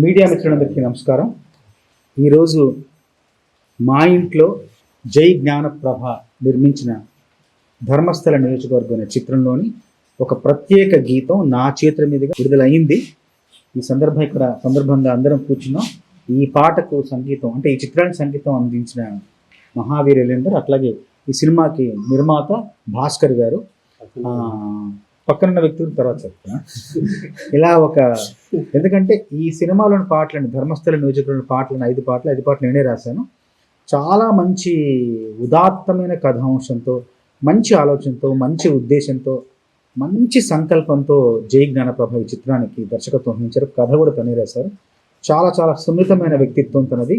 Media మిత్రులందరికీ నమస్కారం. ఈరోజు మా ఇంట్లో జై జ్ఞానప్రభ నిర్మించిన ధర్మస్థల నియోజకవర్గం అనే చిత్రంలోని ఒక ప్రత్యేక గీతం నా చేతుల మీదుగా విడుదలైంది. ఈ సందర్భంగా అందరం కూర్చున్నాం. ఈ పాటకు సంగీతం అంటే ఈ చిత్రానికి సంగీతం అందించిన మహావీర్ ఎలేందర్, అట్లాగే ఈ సినిమాకి నిర్మాత భాస్కర్ గారు, పక్కనున్న వ్యక్తుల తర్వాత చెప్తున్నా. ఇలా ఎందుకంటే ఈ సినిమాలోని పాటలని, ధర్మస్థల నియోజకవర్గంలో పాటలను 5 పాటలు నేనే రాశాను. చాలా మంచి ఉదాత్తమైన కథాంశంతో, మంచి ఆలోచనతో, మంచి ఉద్దేశంతో, మంచి సంకల్పంతో జై జ్ఞానప్రభ ఈ చిత్రానికి దర్శకత్వం వహించారు. కథ కూడా తనే రాశారు. చాలా చాలా సున్నితమైన వ్యక్తిత్వం తనది.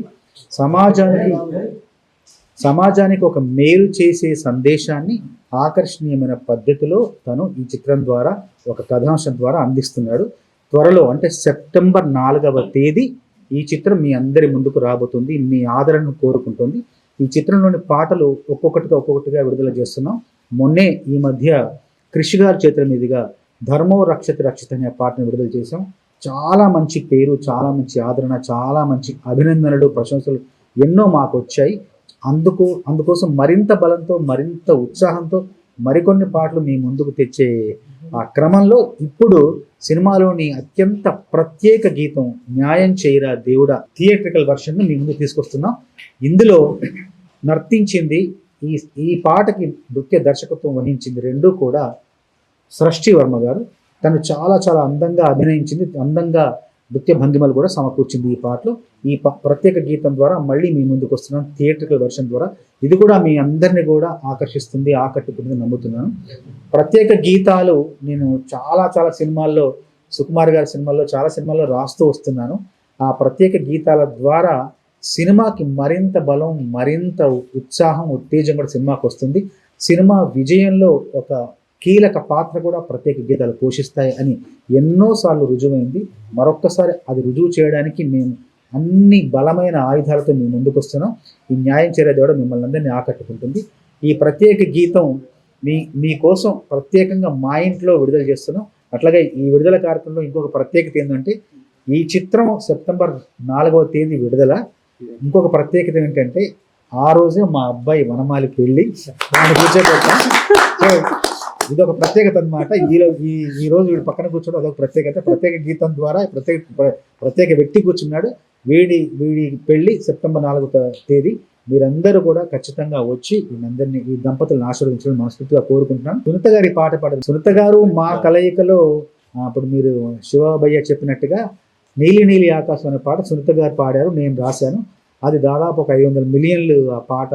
సమాజానికి ఒక మేలు చేసే సందేశాన్ని ఆకర్షణీయమైన పద్ధతిలో తను ఈ చిత్రం ద్వారా, ఒక కథాంశం ద్వారా అందిస్తున్నాడు. త్వరలో అంటే సెప్టెంబర్ 4వ తేదీ ఈ చిత్రం మీ అందరి ముందుకు రాబోతుంది. మీ ఆదరణను కోరుకుంటుంది. ఈ చిత్రంలోని పాటలు ఒక్కొక్కటిగా విడుదల చేస్తున్నాం. మొన్నే ఈ మధ్య కృషి గారి చేతుల మీదుగా ధర్మో రక్షతి రక్షిత అనే పాటను విడుదల చేశాం. చాలా మంచి పేరు, చాలా మంచి ఆదరణ, చాలా మంచి అభినందనలు, ప్రశంసలు ఎన్నో మాకు వచ్చాయి. అందుకోసం మరింత బలంతో, మరింత ఉత్సాహంతో మరికొన్ని పాటలు మీ ముందుకు తెచ్చే ఆ క్రమంలో ఇప్పుడు సినిమాలోని అత్యంత ప్రత్యేక గీతం న్యాయం చేయరా దేవుడా థియేట్రికల్ వర్షన్ను మీ ముందు తీసుకొస్తున్నాం. ఇందులో నర్తించింది, ఈ పాటకి నృత్య దర్శకత్వం వహించింది రెండూ కూడా సృష్టి వర్మ గారు. తను చాలా చాలా అందంగా అభినయించింది, అందంగా నృత్య భంగిమలు కూడా సమకూర్చింది ఈ పాటలో. ఈ ప్రత్యేక గీతం ద్వారా మళ్ళీ మీ ముందుకు వస్తున్నాను థియేట్రికల్ వర్షన్ ద్వారా. ఇది కూడా మీ అందరినీ కూడా ఆకర్షిస్తుంది, ఆకట్టుకుంటుంది నమ్ముతున్నాను. ప్రత్యేక గీతాలు నేను చాలా సినిమాల్లో, సుకుమార్ గారి సినిమాల్లో, చాలా సినిమాల్లో రాస్తూ వస్తున్నాను. ఆ ప్రత్యేక గీతాల ద్వారా సినిమాకి మరింత బలం, మరింత ఉత్సాహం, ఉత్తేజం కూడా సినిమాకి వస్తుంది. సినిమా విజయంలో ఒక కీలక పాత్ర కూడా ప్రత్యేక గీతాలు పోషిస్తాయి అని ఎన్నోసార్లు రుజువైంది. మరొక్కసారి అది రుజువు చేయడానికి మేము అన్ని బలమైన ఆయుధాలతో మేము ముందుకు వస్తున్నాం. ఈ న్యాయం చేరేది కూడా మిమ్మల్ని అందరినీ ఆకట్టుకుంటుంది. ఈ ప్రత్యేక గీతం మీకోసం ప్రత్యేకంగా మా ఇంట్లో విడుదల చేస్తున్నాం. అట్లాగే ఈ విడుదల కార్యక్రమంలో ఇంకొక ప్రత్యేకత ఏంటంటే, ఈ చిత్రం సెప్టెంబర్ 4వ తేదీ విడుదల. ఇంకొక ప్రత్యేకత ఏంటంటే, ఆ రోజే మా అబ్బాయి వనమాలికి వెళ్ళి దాన్ని కూర్చోబెట్టాం. ఇది ఒక ప్రత్యేకత అనమాట. ఈ రోజు వీడి పక్కన కూర్చోడం అదొక ప్రత్యేకత. ప్రత్యేక గీతం ద్వారా ప్రత్యేక వ్యక్తి కూర్చున్నాడు. వీడి పెళ్లి సెప్టెంబర్ 4వ తేదీ. మీరందరూ కూడా ఖచ్చితంగా వచ్చి ఈ దంపతులను ఆశీర్వదించడం మనస్ఫూర్తిగా కోరుకుంటున్నాను. సునీత గారి పాట పాడారు. సునీత గారు మా కలయికలో అప్పుడు మీరు శివభయ్య చెప్పినట్టుగా నీలి నీలి ఆకాశం అనే పాట సునీత గారు పాడారు, నేను రాశాను. అది దాదాపు ఒక 500 మిలియన్లు ఆ పాట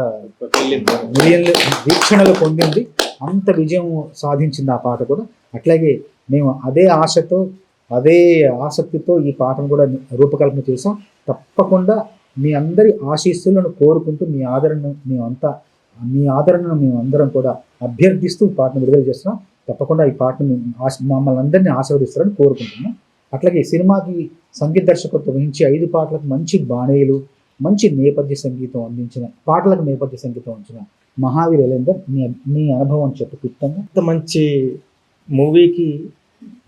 వీక్షణలు పొందింది. అంత విజయం సాధించింది ఆ పాట కూడా. అట్లాగే మేము అదే ఆశతో, అదే ఆసక్తితో ఈ పాటను కూడా రూపకల్పన చేసాం. తప్పకుండా మీ అందరి ఆశీస్సులను కోరుకుంటూ మీ ఆదరణను మేము అందరం కూడా అభ్యర్థిస్తూ పాటను విడుదల చేస్తున్నాం. తప్పకుండా ఈ పాటను మమ్మల్ని అందరినీ ఆశీర్వదిస్తారని కోరుకుంటున్నాం. అట్లాగే సినిమాకి సంగీత దర్శకత్వం వహించి 5 పాటలకు మంచి బాణీలు, మంచి నేపథ్య సంగీతం అందించిన మహావీర్ ఎలేందర్, మీ అనుభవం చెప్పు క్లుప్తంగా. ఇంత మంచి మూవీకి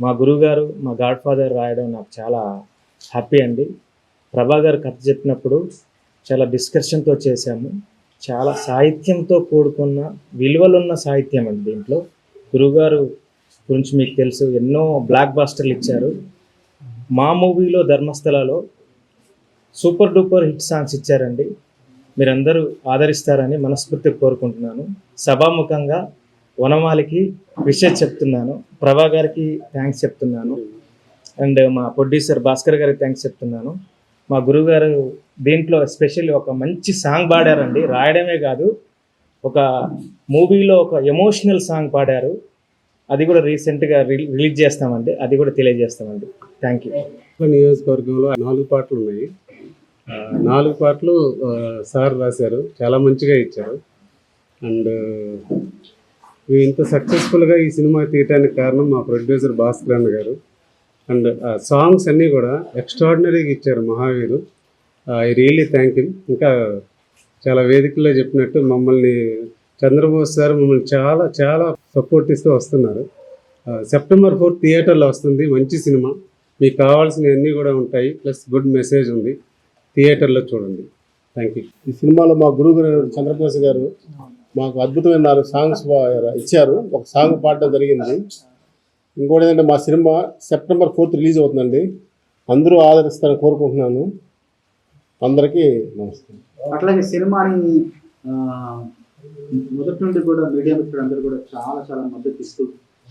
మా గురువుగారు, మా గాడ్ ఫాదర్ రాయడం నాకు చాలా హ్యాపీ అండి. ప్రభా గారు కథ చెప్పినప్పుడు చాలా డిస్కషన్తో చేశాము. చాలా సాహిత్యంతో కూడుకున్న విలువలున్న సాహిత్యం అండి. దీంట్లో గురువుగారు గురించి మీకు తెలుసు, ఎన్నో బ్లాక్ బాస్టర్లు ఇచ్చారు. మా మూవీలో ధర్మస్థలలో సూపర్ డూపర్ హిట్ సాంగ్స్ ఇచ్చారండి. మీరందరూ ఆదరిస్తారని మనస్ఫూర్తిగా కోరుకుంటున్నాను. సభాముఖంగా వనమాలికి విషెస్ చెప్తున్నాను, ప్రభా గారికి థ్యాంక్స్ చెప్తున్నాను, అండ్ మా ప్రొడ్యూసర్ భాస్కర్ గారికి థ్యాంక్స్ చెప్తున్నాను. మా గురువు గారు దీంట్లో ఎస్పెషల్లీ ఒక మంచి సాంగ్ పాడారండి. రాయడమే కాదు, ఒక మూవీలో ఒక ఎమోషనల్ సాంగ్ పాడారు. అది కూడా రీసెంట్గా రిలీజ్ చేస్తామండి, అది కూడా తెలియజేస్తామండి. Thank you. నియోజకవర్గంలో 4 పాటలు ఉన్నాయి. 4 పాటలు సార్ రాశారు, చాలా మంచిగా ఇచ్చారు. అండ్ మేము ఇంత సక్సెస్ఫుల్గా ఈ సినిమా తీయటానికి కారణం మా ప్రొడ్యూసర్ భాస్కర్ అన్న గారు. అండ్ సాంగ్స్ అన్నీ కూడా ఎక్స్ట్రాడినరీగా ఇచ్చారు మహావీరు. I really thank him. ఇంకా చాలా వేదికల్లో చెప్పినట్టు మమ్మల్ని చంద్రబోస్ సార్ మమ్మల్ని చాలా చాలా సపోర్ట్ ఇస్తూ వస్తున్నారు. సెప్టెంబర్ 4 థియేటర్లో వస్తుంది. మంచి సినిమా, మీకు కావాల్సినవన్నీ కూడా ఉంటాయి, ప్లస్ గుడ్ మెసేజ్ ఉంది. థియేటర్లో చూడండి. Thank you. ఈ సినిమాలో మా గురువు గారు చంద్రబోస్ గారు మాకు అద్భుతమైన 4 సాంగ్స్ ఇచ్చారు. ఒక సాంగ్ పాడడం జరిగింది. ఇంకోటి ఏంటంటే మా సినిమా సెప్టెంబర్ 4th రిలీజ్ అవుతుందండి. అందరూ ఆదరిస్తారని కోరుకుంటున్నాను. అందరికీ నమస్కారం. అట్లాగే సినిమాని మొదటి నుండి కూడా మీడియా మిత్రులందరూ కూడా చాలా చాలా మద్దతు ఇస్తూ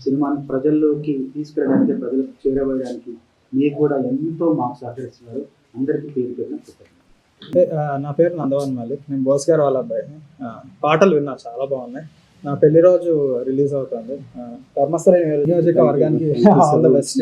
సినిమాని ప్రజల్లోకి తీసుకెళ్ళడానికి, ప్రజలకు చేరవేయడానికి మీకు కూడా ఎంతో మాకు సహకరిస్తున్నారు. అందరికీ పేరు పేరున కృతజ్ఞతలు. నా పేరు నందవన్ మలిక్. నేను బోస్ గారు వాళ్ళ అబ్బాయిని. పాటలు విన్నా, చాలా బాగున్నాయి. నా పెళ్లి రోజు రిలీజ్ అవుతుంది. ధర్మస్థల నియోజకవర్గానికి ఆల్ ద బెస్ట్.